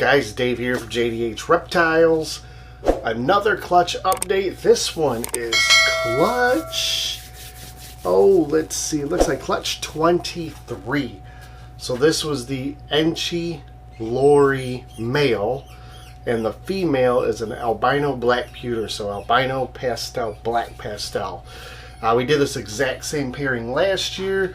guys? Dave here from JDH Reptiles. Another clutch update. This one is clutch. Oh, let's see. It looks like clutch 23. So this was the Enchi Lori male, and the female is an albino black pewter. So albino pastel, black pastel. We did this exact same pairing last year.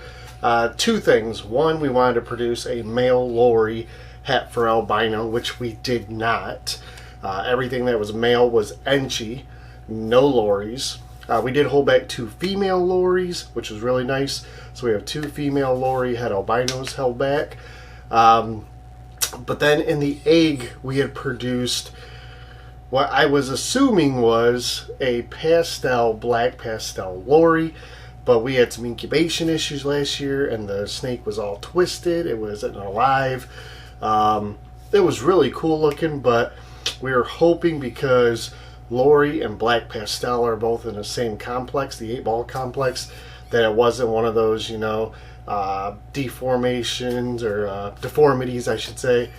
Two things. One, we wanted to produce a male Lori het for albino, which we did not. Everything that was male was Enchi, no Loris. We did hold back 2 female Loris, which was really nice. So we have 2 female Lori het albinos held back. But then in the egg, we had produced what I was assuming was a pastel, black pastel Lori. But we had some incubation issues last year, and the snake was all twisted. It wasn't alive. It was really cool looking, but we were hoping, because Lori and black pastel are both in the same complex, the 8-ball complex, that it wasn't one of those, you know, deformations or deformities, I should say,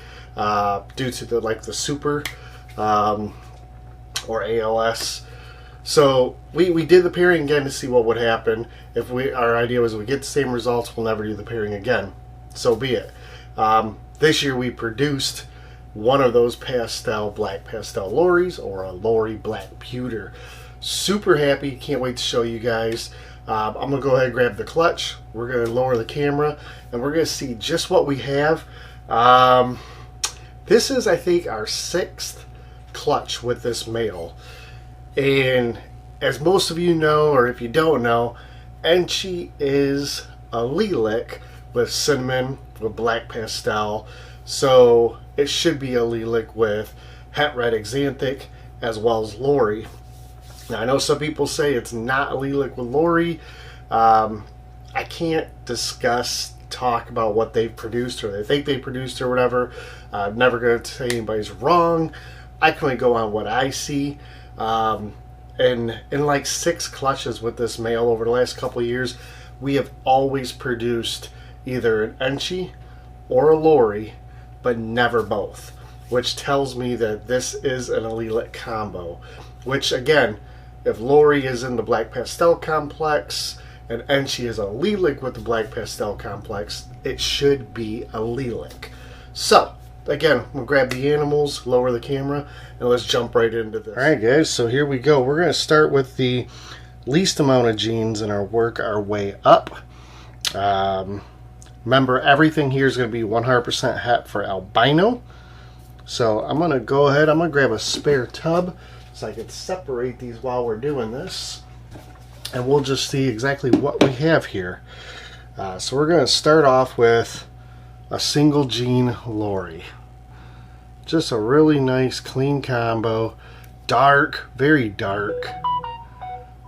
due to the super or ALS. So we did the pairing again to see what would happen. If our idea was we get the same results, we'll never do the pairing again. So be it. This year we produced one of those pastel, black pastel Loris, or a Lori black pewter. Super happy. Can't wait to show you guys. I'm going to go ahead and grab the clutch. We're going to lower the camera, and we're going to see just what we have. This is, I think, our 6th clutch with this male. And as most of you know, or if you don't know, Enchi is a lilac with cinnamon, with black pastel. So it should be a lilac with het red xanthic as well as Lori. Now I know some people say it's not a lilac with Lori. I can't talk about what they've produced or they think they produced or whatever. I'm never going to say anybody's wrong. I can only go on what I see. And in like 6 clutches with this male over the last couple of years, we have always produced either an Enchi or a Lori, but never both, which tells me that this is an lilac combo. Which again, if Lori is in the black pastel complex and Enchi is a lilac with the black pastel complex, it should be a lilac. So again, we'll grab the animals, lower the camera, and let's jump right into this. Alright guys, so here we go. We're going to start with the least amount of genes and work our way up. Remember, everything here is going to be 100% het for albino. So I'm going to go ahead, I'm going to grab a spare tub so I can separate these while we're doing this. And we'll just see exactly what we have here. So we're going to start off with a single gene Lori. Just a really nice clean combo. Dark, very dark.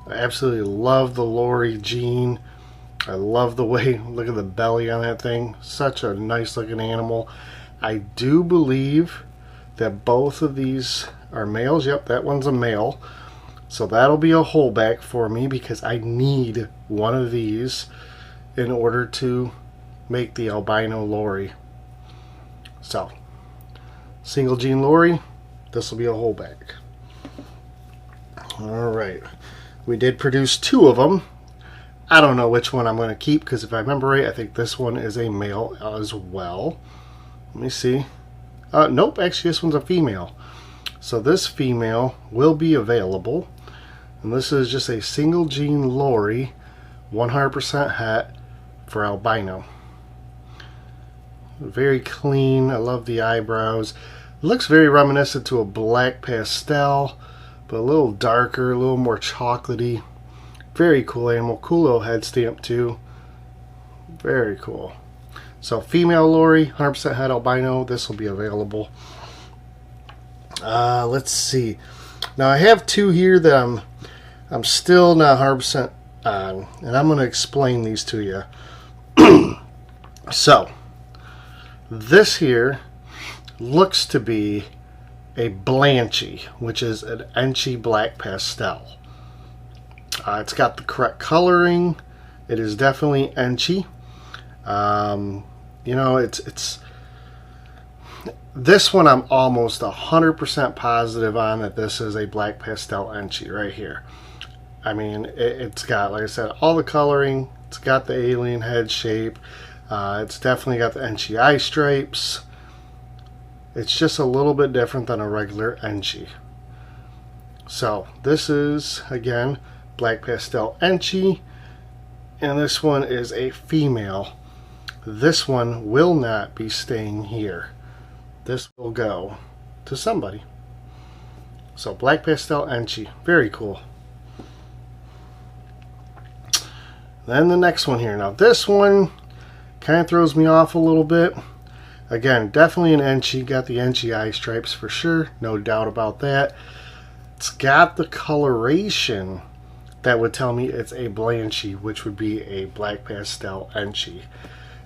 I absolutely love the Lori gene. I love the way, look at the belly on that thing. Such a nice looking animal. I do believe that both of these are males. Yep, that one's a male. So that'll be a holdback for me because I need one of these in order to make the albino Lori. So, single gene Lori, this will be a holdback. Alright, we did produce 2 of them. I don't know which one I'm going to keep because if I remember right, I think this one is a male as well. Let me see. Nope, actually this one's a female. So this female will be available. And this is just a single gene Lori, 100% het for albino. Very clean. I love the eyebrows. It looks very reminiscent to a black pastel, but a little darker, a little more chocolatey. Very cool animal. Cool little head stamp too. Very cool. So female Lori, 100% het albino. This will be available. Let's see. Now I have 2 here that I'm still not 100% on, and I'm going to explain these to you. So this here looks to be a Blanchie, which is an Enchi black pastel. It's got the correct coloring. It is definitely Enchi. You know, it's This one I'm almost 100% positive on that this is a black pastel Enchi right here. I mean, it's got, like I said, all the coloring. It's got the alien head shape. It's definitely got the Enchi eye stripes. It's just a little bit different than a regular Enchi. So this is, again, black pastel Enchi. And this one is a female. This one will not be staying here. This will go to somebody. So black pastel Enchi, very cool. Then the next one here. Now this one kind of throws me off a little bit. Again, definitely an Enchi. Got the Enchi eye stripes for sure, no doubt about that. It's got the coloration that would tell me it's a Blanchi, which would be a black pastel Enchi.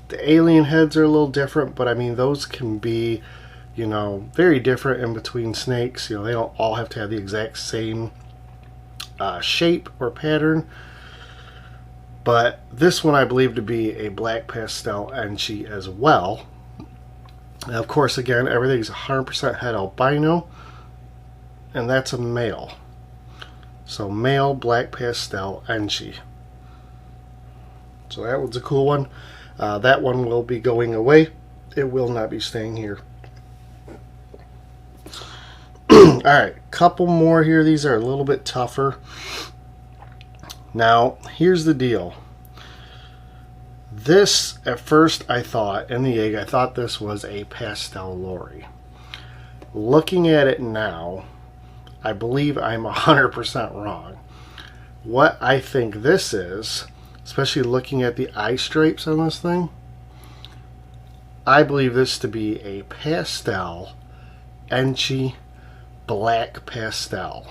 The alien heads are a little different, but I mean those can be, you know, very different in between snakes. You know, they don't all have to have the exact same shape or pattern. But this one I believe to be a black pastel Enchi as well. And of course, again, everything's 100% het albino, and that's a male. So male black pastel Enchi. So that one's a cool one. That one will be going away. It will not be staying here. Alright, couple more here. These are a little bit tougher. Now, here's the deal. This, at first I thought, in the egg, I thought this was a pastel Lori. Looking at it now, I believe I'm 100% wrong. What I think this is, especially looking at the eye stripes on this thing, I believe this to be a pastel Enchi black pastel.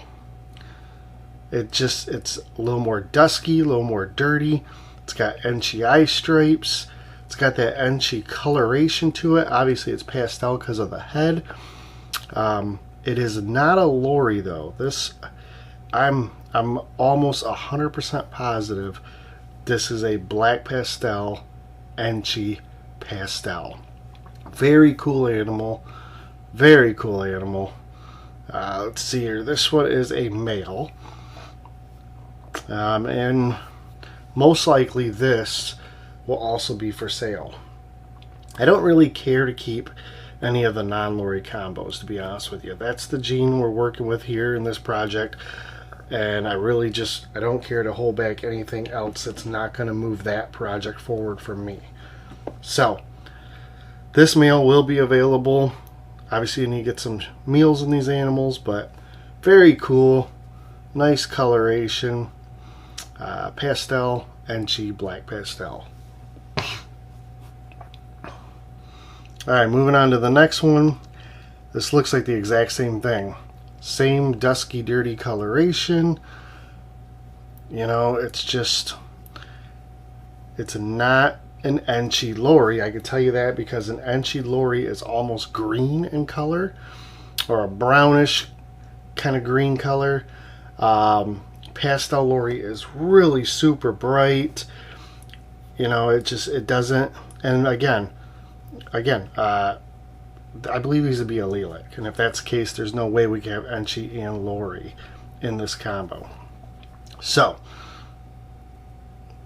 It's a little more dusky, a little more dirty. It's got Enchi eye stripes. It's got that Enchi coloration to it. Obviously it's pastel because of the head. It is not a Lori though. This, I'm almost 100% positive this is a black pastel Enchi pastel. Very cool animal. Very cool animal. Let's see here. This one is a male. And most likely this will also be for sale. I don't really care to keep any of the non-Lori combos, to be honest with you. That's the gene we're working with here in this project, and I don't care to hold back anything else that's not going to move that project forward for me. So this male will be available. Obviously you need to get some meals in these animals, but very cool, nice coloration. Pastel Enchi black pastel. Alright, moving on to the next one. This looks like the exact same thing. Same dusky, dirty coloration. You know, it's not an Enchi Lori. I can tell you that because an Enchi Lori is almost green in color, or a brownish kind of green color. Pastel Lori is really super bright. You know, it doesn't. And again, I believe these would be allelic, and if that's the case, there's no way we can have Enchi and Lori in this combo. So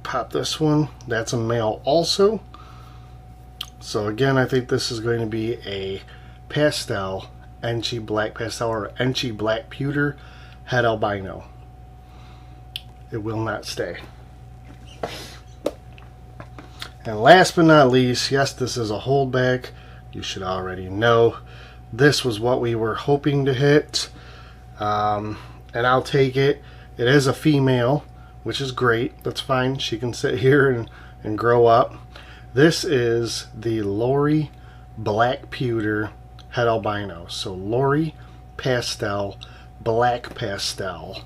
pop this one. That's a male also. So again, I think this is going to be a pastel Enchi black pastel, or Enchi black pewter het albino. It will not stay. And last but not least, yes, this is a holdback. You should already know this was what we were hoping to hit, and I'll take it. It is a female, which is great. That's fine. She can sit here and grow up. This is the Lori black pewter het albino. So Lori pastel, black pastel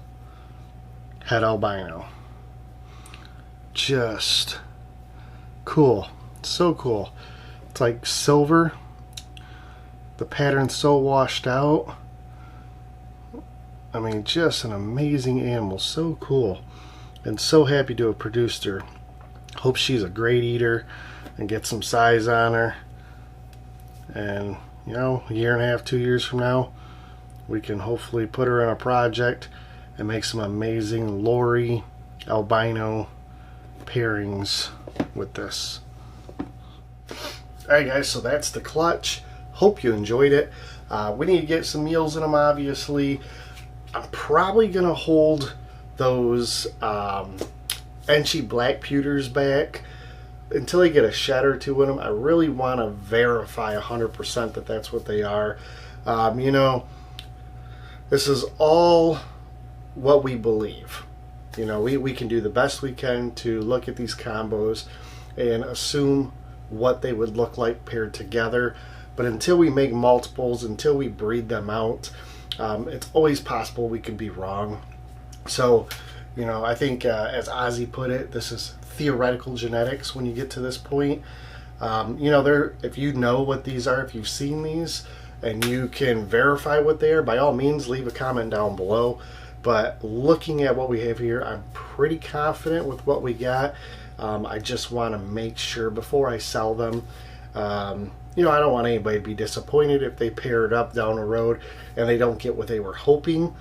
het albino. Just cool. So cool. It's like silver. The pattern's so washed out. I mean, just an amazing animal. So cool. And so happy to have produced her. Hope she's a great eater and get some size on her. And, you know, a year and a half, 2 years from now, we can hopefully put her in a project and make some amazing Lori albino pairings with this. Alright guys, so that's the clutch. Hope you enjoyed it. We need to get some meals in them, obviously. I'm probably going to hold those Enchi black pewters back until I get a shed or two in them. I really want to verify 100% that that's what they are. You know, this is all what we believe. You know, we can do the best we can to look at these combos and assume what they would look like paired together. But until we make multiples, until we breed them out, it's always possible we could be wrong. So, you know, I think as Ozzy put it, this is theoretical genetics when you get to this point. You know, if you know what these are, if you've seen these, and you can verify what they are, by all means, leave a comment down below. But looking at what we have here, I'm pretty confident with what we got. I just want to make sure before I sell them. You know, I don't want anybody to be disappointed if they pair it up down the road and they don't get what they were hoping.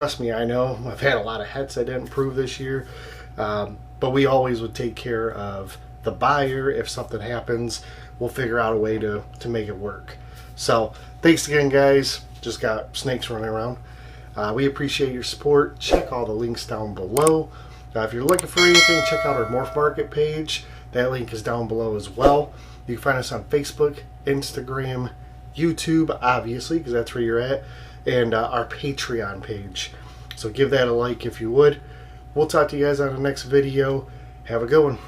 Trust me, I know. I've had a lot of hets I didn't prove this year. But we always would take care of the buyer. If something happens, we'll figure out a way to make it work. So, thanks again, guys. Just got snakes running around. We appreciate your support. Check all the links down below. If you're looking for anything, check out our Morph Market page. That link is down below as well. You can find us on Facebook, Instagram, YouTube, obviously, because that's where you're at, and our Patreon page. So give that a like if you would. We'll talk to you guys on the next video. Have a good one.